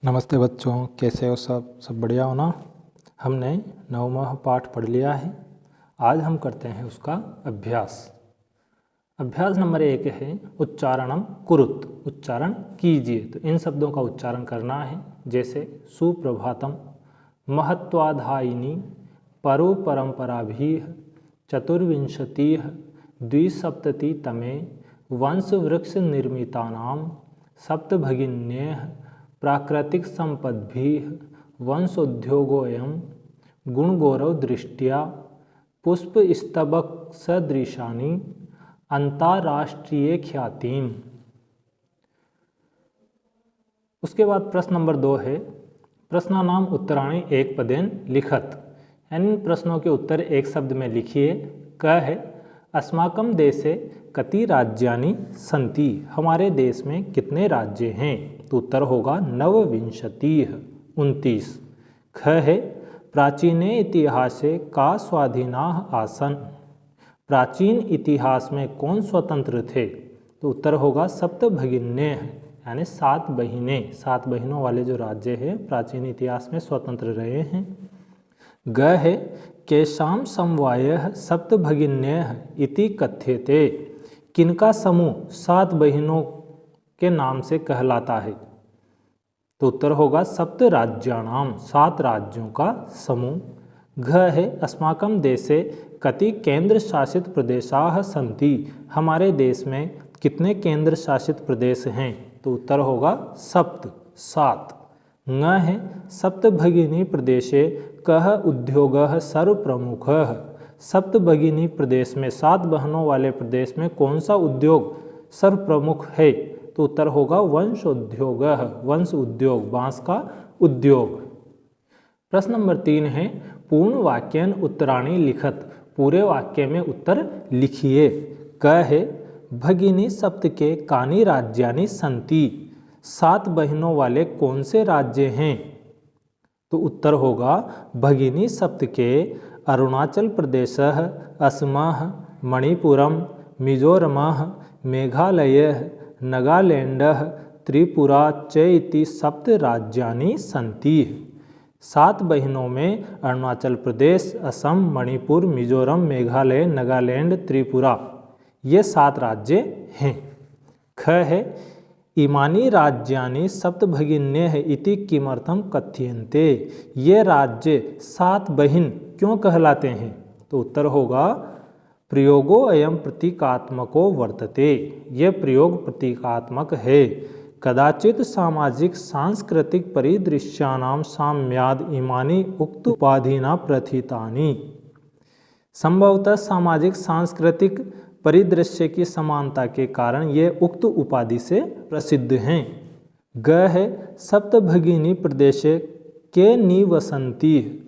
नमस्ते बच्चों, कैसे हो सब बढ़िया हो ना। हमने 9वां पाठ पढ़ लिया है। आज हम करते हैं उसका अभ्यास। अभ्यास नंबर 1 है उच्चारणम कुरुत, उच्चारण कीजिए। तो इन शब्दों का उच्चारण करना है, जैसे सुप्रभातम, महत्वाधायिनी, परो परंपराभिः, चतुर्विंशतिः द्विसप्ततितमे वंशवृक्ष निर्मितानां सप्तभगिन्यः प्राकृतिक संपद्भिः वंशोद्योगोऽयं गुणगौरव दृष्ट्या पुष्पस्तबक सदृशानि अंतर्राष्ट्रीय ख्यातिम। उसके बाद प्रश्न नंबर 2 है प्रश्नानाम उत्तराणि एक पदेन लिखत। इन प्रश्नों के उत्तर एक शब्द में लिखिए। क है अस्माकं देशे कति राज्यानि सन्ति, हमारे देश में कितने राज्य हैं। तो उत्तर होगा नवविंशतिः, 29। ख है प्राचीने इतिहासे का स्वाधीनाः आसन्, प्राचीन इतिहास में कौन स्वतंत्र थे। तो उत्तर होगा सप्तभगिन्यः, यानी 7 बहिनें, 7 बहिनों वाले जो राज्य हैं प्राचीन इतिहास में स्वतंत्र रहे हैं। ग है केषां समवायः सप्तभगिन्यः इति कथ्यते, किनका समूह 7 बहिनों के नाम से कहलाता है। तो उत्तर होगा सप्त राज्याणाम, 7 राज्यों का समूह। घ है अस्माकं देशे कति केंद्र शासित प्रदेशाः सन्ति, हमारे देश में कितने केंद्र शासित प्रदेश हैं। तो उत्तर होगा सप्त, 7। ङ है सप्तभगिनी प्रदेशे कः उद्योगः सर्वप्रमुखः, सप्तभगिनी प्रदेश में 7 बहनों वाले प्रदेश में कौन सा उद्योग सर्वप्रमुख है। तो उत्तर होगा वंशोद्योगः, वंश उद्योग, बांस का उद्योग। प्रश्न नंबर 3 है पूर्ण वाक्यन उत्तराणि लिखत, पूरे वाक्य में उत्तर लिखिए। क है भगिनी सप्त के कानि राज्यानि सन्ति, 7 बहनों वाले कौन से राज्य हैं। तो उत्तर होगा भगिनी सप्त के अरुणाचल प्रदेशः, असमः, मणिपुरम, मिजोरमः, मेघालयः, नागालैंडः, त्रिपुरा च इति 7 राज्यानि सन्ति। 7 बहिनों में अरुणाचल प्रदेश, असम, मणिपुर, मिजोरम, मेघालय, नागालैंड, त्रिपुरा, ये 7 राज्य हैं। ख है इमानि राज्यानि सप्तभगिन्यः इति किमर्थं कथ्यन्ते, ये राज्य 7 बहिन क्यों कहलाते हैं। तो उत्तर होगा प्रयोगो अयम प्रतीकात्मको वर्तते, ये प्रयोग प्रतीकात्मक है। कदाचित सामाजिक सांस्कृतिक परिदृश्यानां साम्याद इमानि उक्त उपाधिना प्रथितानि, संभवतः सामाजिक सांस्कृतिक परिदृश्य की समानता के कारण ये उक्त उपाधि से प्रसिद्ध हैं। ग है सप्तभगिनी प्रदेशे के निवसन्ति,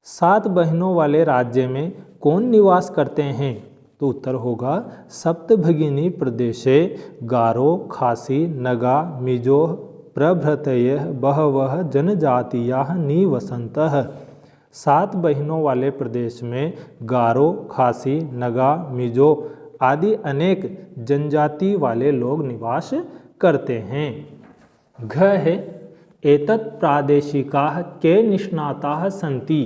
7 बहनों वाले राज्य में कौन निवास करते हैं। तो उत्तर होगा सप्तभगिनी प्रदेशे गारो, खासी, नगा, मिजो प्रभृतयः बहवः जनजातीयाः निवसन्तः, 7 बहनों वाले प्रदेश में गारो, खासी, नगा, मिजो आदि अनेक जनजाति वाले लोग निवास करते हैं। घ है एतत् प्रादेशिकाः के निष्णाताः सन्ति,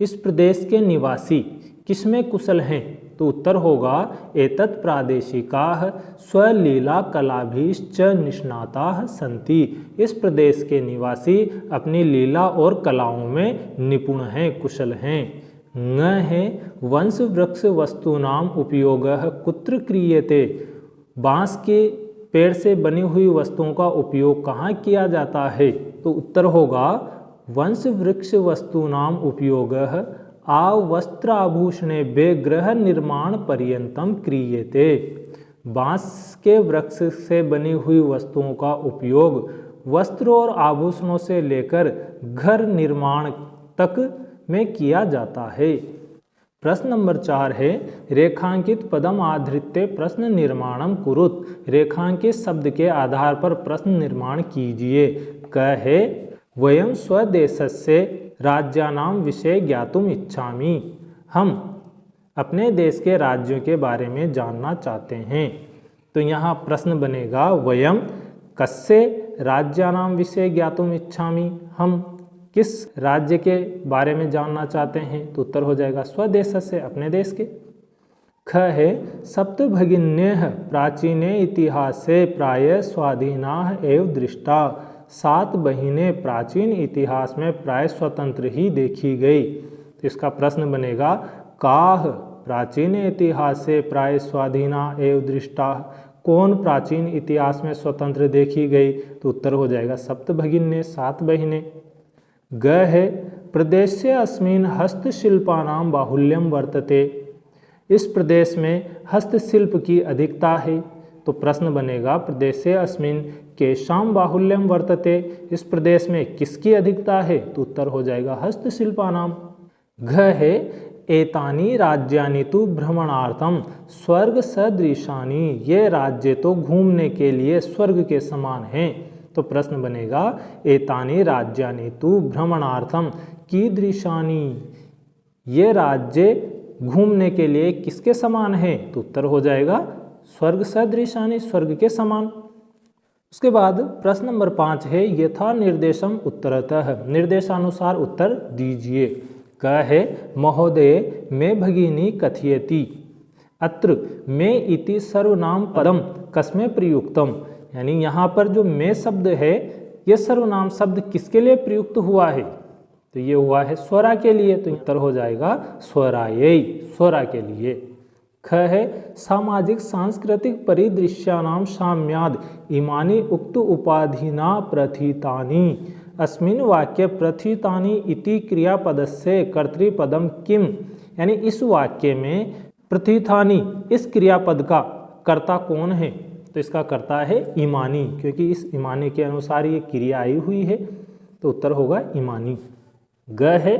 इस प्रदेश के निवासी किसमें कुशल हैं। तो उत्तर होगा एतत् प्रादेशिकाः स्वलीला कलाभिश्च निष्णाताः सन्ति, इस प्रदेश के निवासी अपनी लीला और कलाओं में निपुण हैं, कुशल हैं। ङ है वंश वृक्ष वस्तूनाम उपयोगः कुत्र क्रियते, बांस के पेड़ से बनी हुई वस्तुओं का उपयोग कहाँ किया जाता है। तो उत्तर होगा वंश वृक्ष वस्तूनाम उपयोगः आवस्त्राभूषणेभ्यः गृह निर्माण पर्यंतम क्रियते, बांस के वृक्ष से बनी हुई वस्तुओं का उपयोग वस्त्र और आभूषणों से लेकर घर निर्माण तक में किया जाता है। प्रश्न नंबर 4 है रेखांकित पदम आधृत्य प्रश्न निर्माणम कुरुत, रेखांकित शब्द के आधार पर प्रश्न निर्माण कीजिए। क है वयं स्वदेशस्य राज्यानां विषय ज्ञातुम इच्छामि, हम अपने देश के राज्यों के बारे में जानना चाहते हैं। तो यहाँ प्रश्न बनेगा वयं कस्य राज्यानां विषये ज्ञातुम इच्छामि, हम किस राज्य के बारे में जानना चाहते हैं? तो उत्तर हो जाएगा स्वदेशस्य, अपने देश के। ख है सप्तभगिन्यः प्राचीने इतिहासे प्राय स्वाधीनाः एव दृष्टा, 7 बहिनें प्राचीन इतिहास में प्राय स्वतंत्र ही देखी गई। तो इसका प्रश्न बनेगा काह प्राचीन इतिहास से प्राय स्वाधीना एव दृष्टा, कौन प्राचीन इतिहास में स्वतंत्र देखी गई? तो उत्तर हो जाएगा सप्तभगिन्यः, 7 बहिनें। ग है प्रदेशे अस्मिन् हस्तशिल्पानां बाहुल्यम वर्तते, इस प्रदेश में हस्तशिल्प की अधिकता है। तो प्रश्न बनेगा प्रदेशे अस्मिन् केषां बाहुल्यम वर्तते, इस प्रदेश में किसकी अधिकता है? तो उत्तर हो जाएगा हस्तशिल्पानां। घ है एतानि राज्यानि तु भ्रमणार्थम स्वर्ग सदृशानि, ये राज्य तो घूमने के लिए स्वर्ग के समान हैं। तो प्रश्न बनेगा एतानि राज्यानि तु भ्रमणार्थम कीदृशानि, ये राज्य घूमने के लिए किसके समान है? तो उत्तर हो जाएगा स्वर्ग सदृशानि, स्वर्ग के समान। उसके बाद प्रश्न नंबर 5 है यथा निर्देशम उत्तरतः, निर्देशानुसार उत्तर दीजिए। क है महोदय मे भगिनी कथयति, अत्र मे इति सर्वनाम पदम कस्मै प्रयुक्तम, यानी यहाँ पर जो मे शब्द है ये सर्वनाम शब्द किसके लिए प्रयुक्त हुआ है? तो ये हुआ है स्वरा के लिए, तो उत्तर हो जाएगा स्वरायै, स्वरा के लिए। ख है सामाजिक सांस्कृतिक परिदृश्यानां साम्याद इमानि उक्त उपाधिना प्रथितानि, अस्मिन् वाक्ये प्रथितानि इति क्रियापदस्य कर्तृपदम किम, यानी इस वाक्य में प्रथितानि इस क्रियापद का कर्ता कौन है? तो इसका कर्ता है इमानी, क्योंकि इस इमानी के अनुसार ये क्रिया आई हुई है, तो उत्तर होगा इमानी। ग है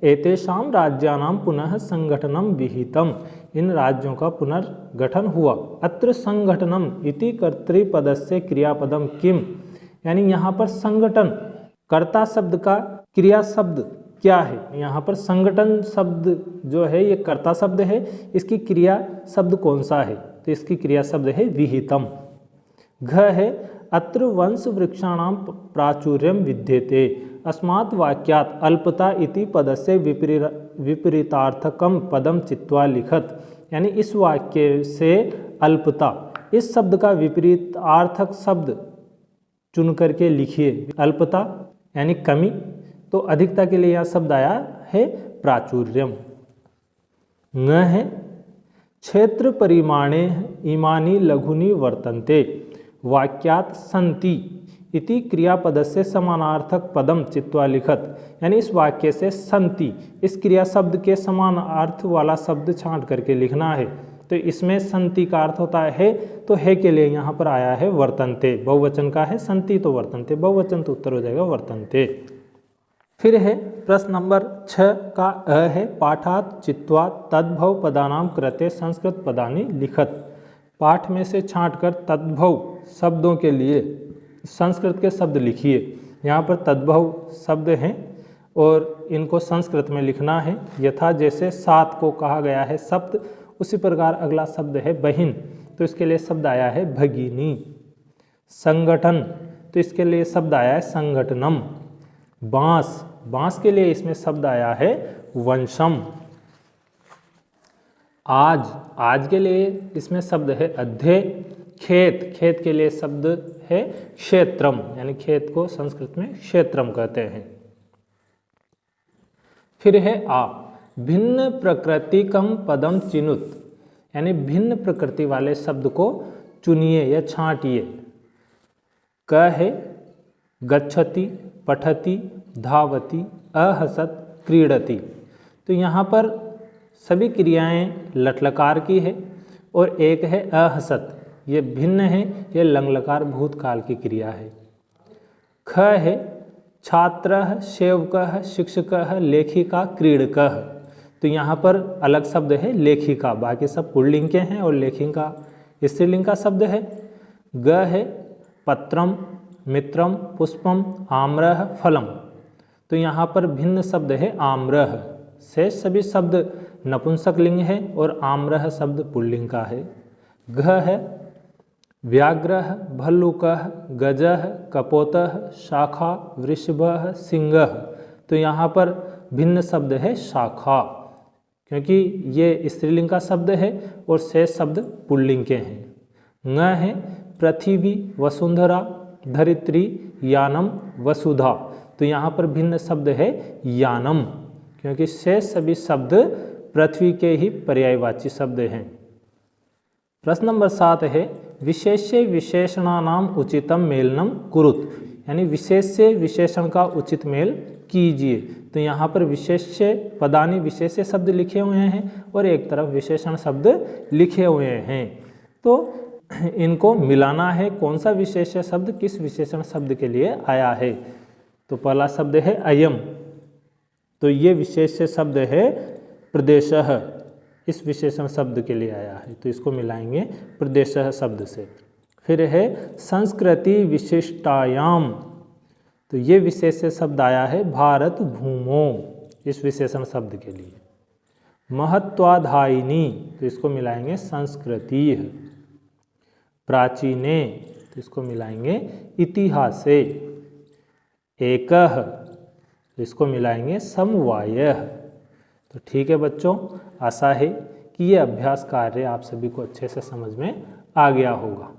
एतेषां राज्यानां पुनः संगठनम विहितम, इन राज्यों का पुनर्गठन हुआ। अत्र संगठनम इति कर्तृपदस्य क्रियापदम किम, यानी यहाँ पर संगठन कर्ता शब्द का क्रिया शब्द क्या है? यहाँ पर संगठन शब्द जो है ये कर्ता शब्द है, इसकी क्रिया शब्द कौन सा है? तो इसकी क्रिया शब्द है विहितम। घ है अत्र वंश वृक्षाणां प्राचुर्यम विद्यते, अस्मात् वाक्यात् अल्पता इति पदस्य विपरीतार्थकम पदम चित्वा लिखत, यानी इस वाक्य से अल्पता इस शब्द का विपरीतार्थक शब्द चुन करके लिखिए। अल्पता यानी कमी, तो अधिकता के लिए यह शब्द आया है प्राचुर्यम। न है क्षेत्र परिमाणे इमानी लघुनी वर्तन्ते, वाक्यात् सन्ति इति क्रियापदस्य समानार्थक पदम चित्वा लिखत, यानी इस वाक्य से सन्ति इस क्रिया शब्द के समान अर्थ वाला शब्द छांट करके लिखना है। तो इसमें सन्ति का अर्थ होता है, तो है के लिए यहाँ पर आया है वर्तन्ते, बहुवचन का है सन्ति तो वर्तन्ते बहुवचन, तो उत्तर हो जाएगा वर्तन्ते। फिर है प्रश्न नंबर 6 का अ है पाठात् चित्वा तद्भव पदानां कृते संस्कृत पदानि लिखत, पाठ में से छांट कर तद्भव शब्दों के लिए संस्कृत के शब्द लिखिए। यहाँ पर तद्भव शब्द हैं और इनको संस्कृत में लिखना है। यथा जैसे 7 को कहा गया है सप्त, उसी प्रकार अगला शब्द है बहिन, तो इसके लिए शब्द आया है भगिनी। संगठन, तो इसके लिए शब्द आया है संगठनम। बांस, बांस के लिए इसमें शब्द आया है वंशम। आज, आज के लिए इसमें शब्द है अध्यय। खेत, खेत के लिए शब्द है क्षेत्रम, यानी खेत को संस्कृत में क्षेत्रम कहते हैं। फिर है आ भिन्न प्रकृतिकम पदम चिनुत, यानी भिन्न प्रकृति वाले शब्द को चुनिए या छांटिए। क है गच्छति, पठति, धावति, अहसत, क्रीडति, तो यहाँ पर सभी क्रियाएं लट्लकार की है और एक है अहसत, ये भिन्न है, ये लंगलकार भूतकाल की क्रिया है। ख है छात्रः, सेवकः, शिक्षकः, लेखिका, क्रीडकः, तो यहाँ पर अलग शब्द है लेखिका, बाकी सब पुल्लिंग के हैं और लेखिका स्त्रीलिंग का शब्द है। ग है पत्रम, मित्रम, पुष्पम, आम्रः, फलम, तो यहाँ पर भिन्न शब्द है आम्रः, से सभी शब्द नपुंसक लिंग है और आम्रः शब्द पुल्लिंग का है। घ है व्याघ्रः भल्लुकः गजः कपोतः शाखा वृषभः सिंहः। तो यहाँ पर भिन्न शब्द है शाखा, क्योंकि ये स्त्रीलिंग का शब्द है और शेष शब्द पुल्लिंग के हैं। ङ है पृथ्वी वसुंधरा धरित्री यानम वसुधा। तो यहाँ पर भिन्न शब्द है यानम, क्योंकि शेष सभी शब्द पृथ्वी के ही पर्यायवाची शब्द हैं। प्रश्न नंबर 7 है विशेष्य विशेषणानाम उचितम मेलनम कुरुत, यानी विशेष्य विशेषण का उचित मेल कीजिए। तो यहाँ पर विशेष्य पदानि विशेष्य शब्द लिखे हुए हैं और एक तरफ विशेषण शब्द लिखे हुए हैं, तो इनको मिलाना है। कौन सा विशेष्य शब्द किस विशेषण शब्द के लिए आया है? तो पहला शब्द है अयम, तो ये विशेष्य शब्द है प्रदेशः, इस विशेषण शब्द के लिए आया है, तो इसको मिलाएंगे प्रदेशः शब्द से। फिर है संस्कृति विशिष्टायाम, तो ये विशेष्य शब्द आया है भारत भूमो, इस विशेषण शब्द के लिए। महत्वाधायिनी, तो इसको मिलाएंगे संस्कृति। प्राचीने, तो इसको मिलाएंगे इतिहासे। एकः, तो इसको मिलाएंगे समवायः। तो ठीक है बच्चों, आशा है कि ये अभ्यास कार्य आप सभी को अच्छे से समझ में आ गया होगा।